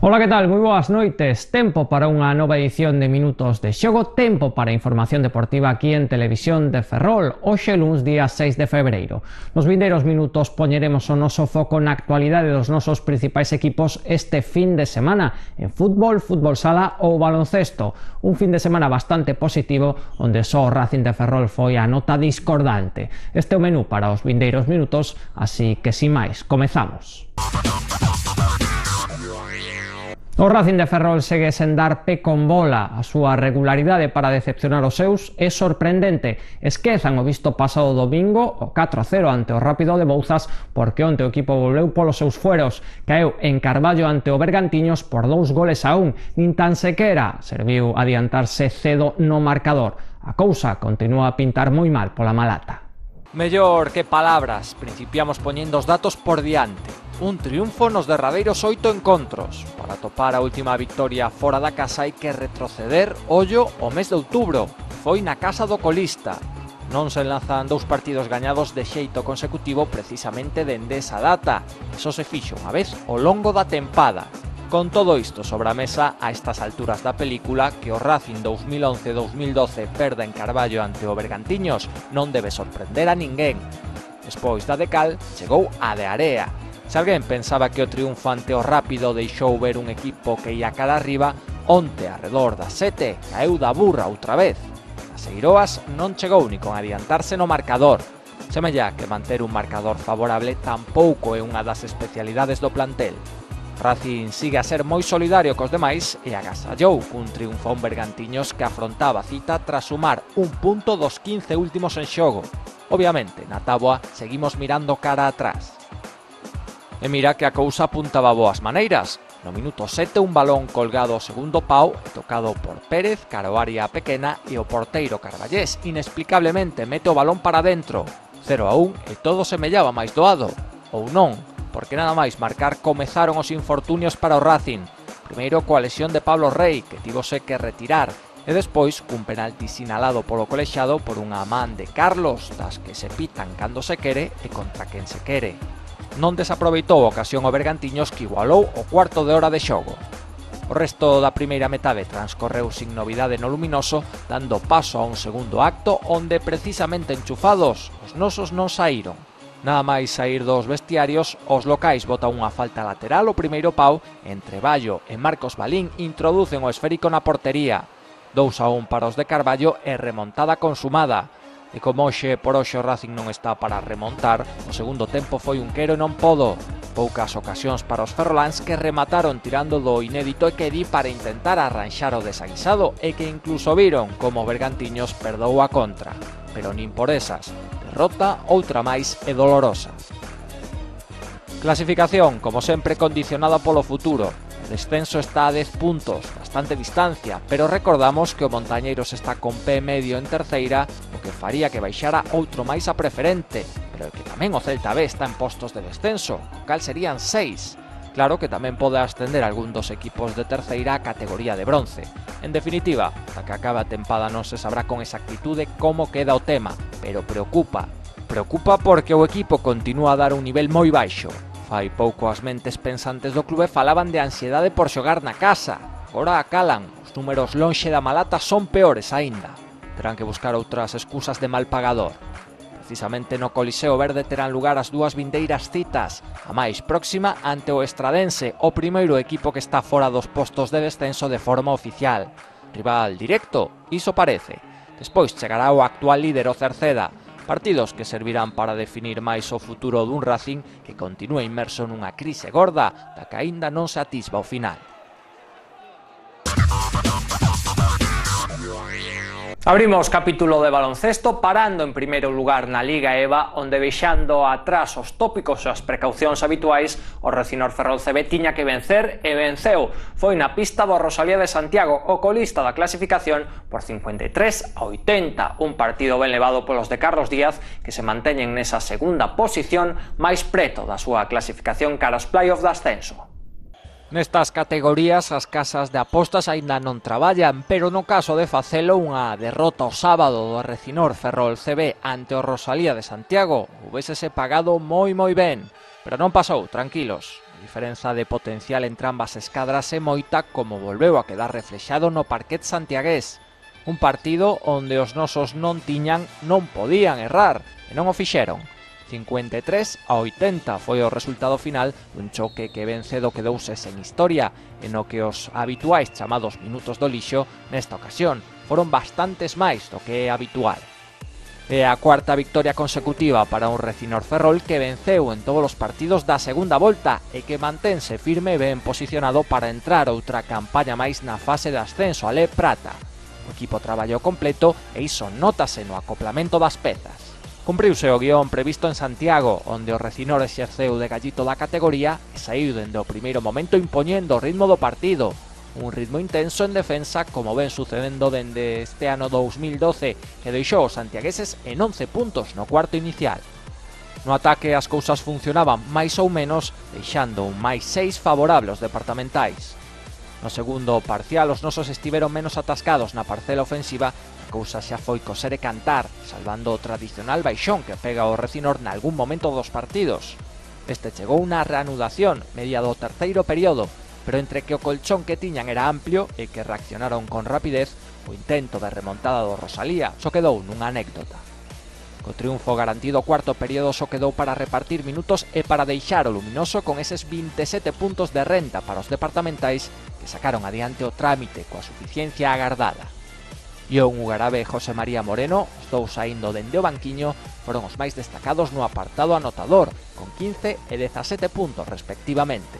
Ola, que tal? Moi boas noites. Tempo para unha nova edición de Minutos de Xogo, tempo para información deportiva aquí en Televisión de Ferrol, hoxe luns día 6 de febreiro. Nos vindeiros minutos poñeremos o noso foco na actualidade dos nosos principais equipos este fin de semana, en fútbol, fútbol sala ou baloncesto. Un fin de semana bastante positivo, onde só o Racing de Ferrol foi a nota discordante. Este é o menú para os vindeiros minutos, así que sin máis, comezamos. O Racing de Ferrol segue sen dar pé con bola. A súa regularidade para decepcionar os seus é sorprendente. Esquezan o visto pasado domingo, o 4-0 ante o Rápido de Bouzas, porque onte o equipo volveu polos seus fueros. Caeu en Carballo ante o Bergantiños por 2-1. Nin tan sequera serviu adiantarse cedo no marcador. A cousa continúa a pintar moi mal pola Malata. Mellor que palabras, principiamos poñendo os datos por diante. Un triunfo nos derradeiros 8 encontros. Para topar a última victoria fora da casa hai que retroceder, ollo, o mes de outubro. Foi na casa do colista. Non se enlazan dous partidos gañados de xeito consecutivo precisamente dende esa data. Eso se fixo unha vez ao longo da tempada. Con todo isto sobre a mesa, a estas alturas da película, que o Racing 2011-2012 perde en Carballo ante o Bergantiños non debe sorprender a ninguén. Despois da de cal, chegou a de area. Se alguén pensaba que o triunfo ante o Rápido deixou ver un equipo que ia cara arriba, onte arredor das 7 caeu da burra outra vez. As Eiroas non chegou ni con adiantarse no marcador. Semella que manter un marcador favorable tampouco é unha das especialidades do plantel. Racing sigue a ser moi solidario cos demais e agasallou cun triunfo a un Bergantiños que afrontaba a cita tras sumar un punto dos 15 últimos en xogo. Obviamente, na táboa seguimos mirando cara atrás. E mira que a cousa apuntaba boas maneiras. No minuto 7 un balón colgado ao segundo pau e tocado por Pérez cara ao área pequena e o porteiro Carballés inexplicablemente mete o balón para dentro. 0-1 e todo semellaba máis doado. Ou non, porque nada máis marcar comezaron os infortunios para o Racing. Primeiro coa lesión de Pablo Rey, que tivose que retirar, e despois cun penalti sinalado polo colexado por unha man de Carlos, das que se pitan cando se quere e contra quen se quere. Non desaproveitou a ocasión o Bergantiños, que igualou o cuarto de hora de xogo. O resto da primeira metade transcorreu sin novidade no luminoso, dando paso a un segundo acto onde precisamente enchufados os nosos non saíron. Nada máis saír dos vestiarios, os locais botan unha falta lateral o primeiro pau, entre Bayo e Marcos Balín introducen o esférico na portería. 2-1 para os de Carballo e remontada consumada. E como hoxe por hoxe o Racing non está para remontar, o segundo tempo foi un quero e non podo. Poucas ocasións para os ferroláns, que remataron tirando do inédito Equedi para intentar arranxar o desaguisado e que incluso viron como Bergantiños perdou a contra. Pero nin por esas, derrota outra máis e dolorosa. Clasificación, como sempre, condicionada polo futuro. O descenso está a 10 puntos, bastante distancia, pero recordamos que o Montañeiros está con pé medio en terceira, o que faría que baixara outro máis a preferente, pero que tamén o Celta B está en postos de descenso, o cal serían 6. Claro que tamén pode ascender algún dos equipos de terceira a categoría de bronce. En definitiva, ata que acabe a tempada non se sabrá con exactitude como queda o tema, pero preocupa. Preocupa porque o equipo continúa a dar un nivel moi baixo. Fai pouco as mentes pensantes do clube falaban de ansiedade por xogar na casa. Agora acalan, os números lonxe da Malata son peores aínda. Terán que buscar outras excusas de mal pagador. Precisamente no Coliseo Verde terán lugar as dúas vindeiras citas, a máis próxima ante o Estradense, o primeiro equipo que está fora dos postos de descenso de forma oficial. Rival directo, iso parece. Despois chegará o actual líder, o Cerceda. Partidos que servirán para definir máis o futuro dun Racing que continúa inmerso nunha crise gorda da que aínda non se atisba o final. Abrimos capítulo de baloncesto parando en primeiro lugar na Liga EVA, onde deixando atrás os tópicos e as precaucións habituais, o Recinor Ferrol CB tiña que vencer e venceu. Foi na pista do Rosalía de Santiago, o colista da clasificación, por 53-80, un partido ben levado polos de Carlos Díaz, que se manteñen nesa segunda posición máis preto da súa clasificación cara aos play-off de ascenso. Nestas categorías as casas de apostas aínda non traballan, pero no caso de facelo, unha derrota o sábado do Recinor Ferrol CB ante o Rosalía de Santiago hubésese pagado moi ben, pero non pasou, tranquilos. A diferenza de potencial entre ambas escadras é moita, como volveu a quedar reflexado no parquet santiagués. Un partido onde os nosos non podían errar, e non o fixeron. 53-80 foi o resultado final dun choque que ben cedo quedouse sen historia, e no que os habituais chamados minutos do lixo nesta ocasión foron bastantes máis do que é habitual. É a cuarta victoria consecutiva para un Recinor Ferrol que venceu en todos os partidos da segunda volta e que mantense firme e ben posicionado para entrar outra campaña máis na fase de ascenso a Lé Prata. O equipo traballou completo e iso nótase no acoplamento das pezas. Cumpriuse o guión previsto en Santiago, onde o Recinor exerceu de gallito da categoría e saiu dende o primeiro momento impoñendo o ritmo do partido. Un ritmo intenso en defensa, como ven sucedendo dende este ano 2012, que deixou os santiagueses en 11 puntos no cuarto inicial. No ataque as cousas funcionaban máis ou menos, deixando un +6 favorable aos departamentais. No segundo parcial os nosos estiveron menos atascados na parcela ofensiva. A cousa xa foi coser e cantar, salvando o tradicional baixón que pega o Recinor nalgún momento dos partidos. Este chegou unha reanudación media do terceiro período, pero entre que o colchón que tiñan era amplio e que reaccionaron con rapidez, o intento de remontada do Rosalía só quedou nunha anécdota. Co triunfo garantido o cuarto período só quedou para repartir minutos e para deixar o luminoso con eses 27 puntos de renta para os departamentais que sacaron adiante o trámite coa suficiencia agardada. Ion Ugarabe e José María Moreno, os dous saindo dende o banquiño, foron os máis destacados no apartado anotador, con 15 e 17 puntos respectivamente.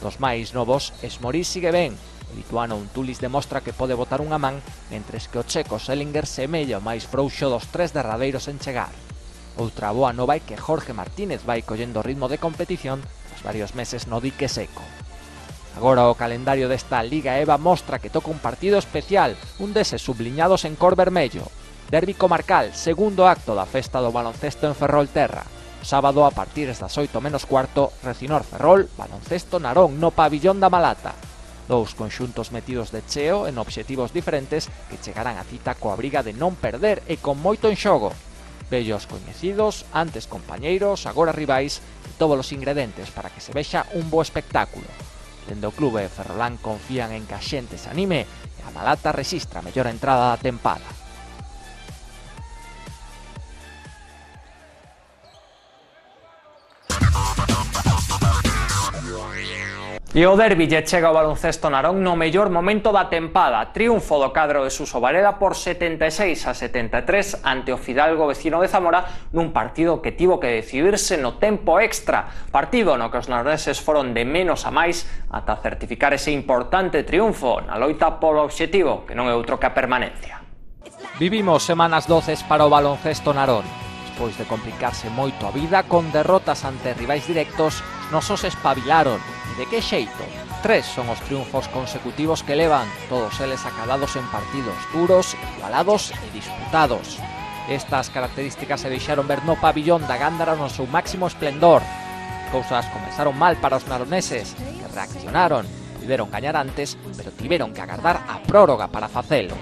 Dos máis novos, Esmorís sigue ben. O lituano Untulis demostra que pode botar unha man, mentres que o checo Selinger semella o máis frouxo dos tres derradeiros en chegar. Outra boa nova é que Jorge Martínez vai collendo ritmo de competición tras varios meses no dique seco. Agora o calendario desta Liga EVA mostra que toca un partido especial, un deses subliñados en cor vermello. Derbi comarcal, segundo acto da festa do baloncesto en Ferrolterra. Sábado a partir das 8:15, Recinor Ferrol, baloncesto Narón no pabillón da Malata. Dous conxuntos metidos de cheo en obxectivos diferentes que chegarán a cita coa briga de non perder e con moito en xogo. Vellos coñecidos, antes compañeiros, agora rivais, e todos os ingredientes para que se vexa un bo espectáculo. Dende o clube ferrolán confían en que a xente se anime e a Malata rexistra a mellor entrada da tempada. E o derbi lle chega ao baloncesto Narón no mellor momento da tempada. Triunfo do cadro de Suso Varela por 76-73 ante o Fidalgo vecino de Zamora nun partido que tivo que decidirse no tempo extra. Partido no que os naroneses foron de menos a máis ata certificar ese importante triunfo na loita polo obxectivo, que non é outro que a permanencia. Vivimos semanas doces para o baloncesto Narón. Despois de complicarse moito a vida con derrotas ante rivais directos, os nosos espabilaron. De que xeito? 3 son os triunfos consecutivos que levan, todos eles acadados en partidos duros, igualados e disputados. Estas características se deixaron ver no pabillón da Gándara no seu máximo esplendor. Cousas comezaron mal para os naroneses, que reaccionaron, puderon gañar antes, pero tiveron que agardar a próroga para facelo.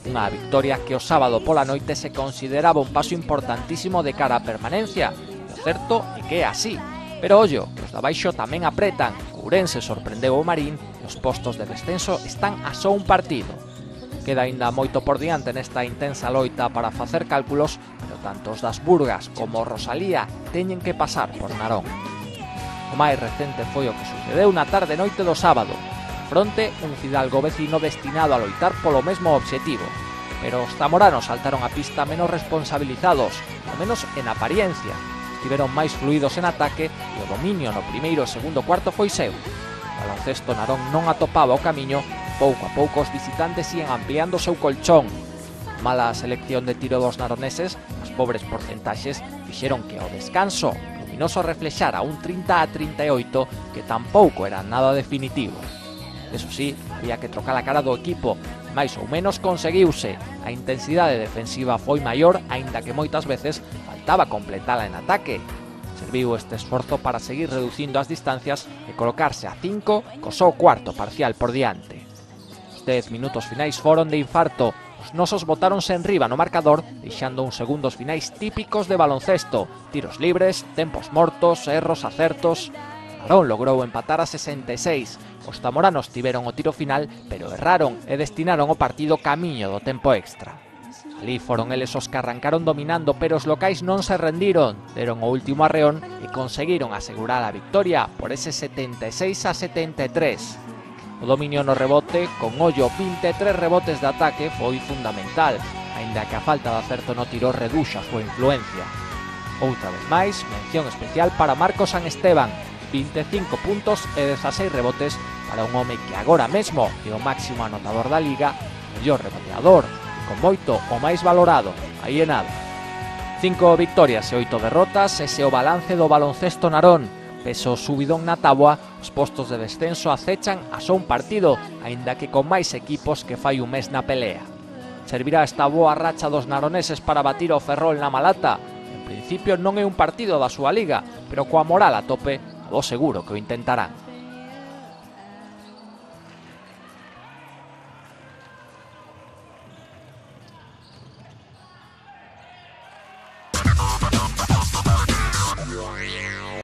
Unha victoria que o sábado pola noite se consideraba un paso importantísimo de cara á permanencia, e o certo é que é así. Pero ollo, que os de abaixo tamén apretan. Ourense sorprendeu o Marín e os postos de descenso están a só un partido. Queda aínda moito por diante nesta intensa loita para facer cálculos, pero tanto os das Burgas como o Rosalía teñen que pasar por Narón. O máis recente foi o que sucedeu na tarde noite do sábado. Fronte, un Fidalgo vecino destinado a loitar polo mesmo obxectivo. Pero os zamoranos saltaron a pista menos responsabilizados, ao menos en apariencia. Estiveron máis fluidos en ataque e o dominio no primeiro e segundo cuarto foi seu. O baloncesto Narón non atopaba o camiño, pouco a pouco os visitantes ian ampliando o seu colchón. mala selección de tiro dos naroneses, as pobres porcentaxes fixeron que ao descanso Luminoso reflexara un 30-38 que tampouco era nada definitivo. Eso sí, había que trocar a cara do equipo, máis ou menos conseguiuse. A intensidade defensiva foi maior, aínda que moitas veces faltaba completala en ataque. Serviu este esforzo para seguir reducindo as distancias e colocarse a 5 co só cuarto parcial por diante. Os 10 minutos finais foron de infarto. Os nosos botáronse enriba no marcador, deixando uns segundos finais típicos de baloncesto, tiros libres, tempos mortos, erros, acertos. Narón logrou empatar a 66. Os zamoranos tiveron o tiro final, pero erraron e destinaron o partido camiño do tempo extra. Ali foron eles os que arrancaron dominando, pero os locais non se rendiron, deron o último arreón e conseguiron asegurar a victoria por ese 76-73. O dominio no rebote, con ollo 23 rebotes de ataque, foi fundamental, aínda que a falta de acerto no tiro reduxa a súa influencia. Outra vez máis, mención especial para Marcos San Esteban, 25 puntos e 16 rebotes para un home que agora mesmo é o máximo anotador da liga, mellor reboteador, e con moito o máis valorado, aí é nada. 5 victorias e 8 derrotas, ese é o balance do baloncesto narón. Peso subidón na táboa, os postos de descenso acechan a só un partido, aínda que con máis equipos que fai un mes na pelea. Servirá esta boa racha dos naroneses para batir o Ferrol na Malata? En principio non é un partido da súa liga, pero coa moral a tope, do seguro que o intentarán.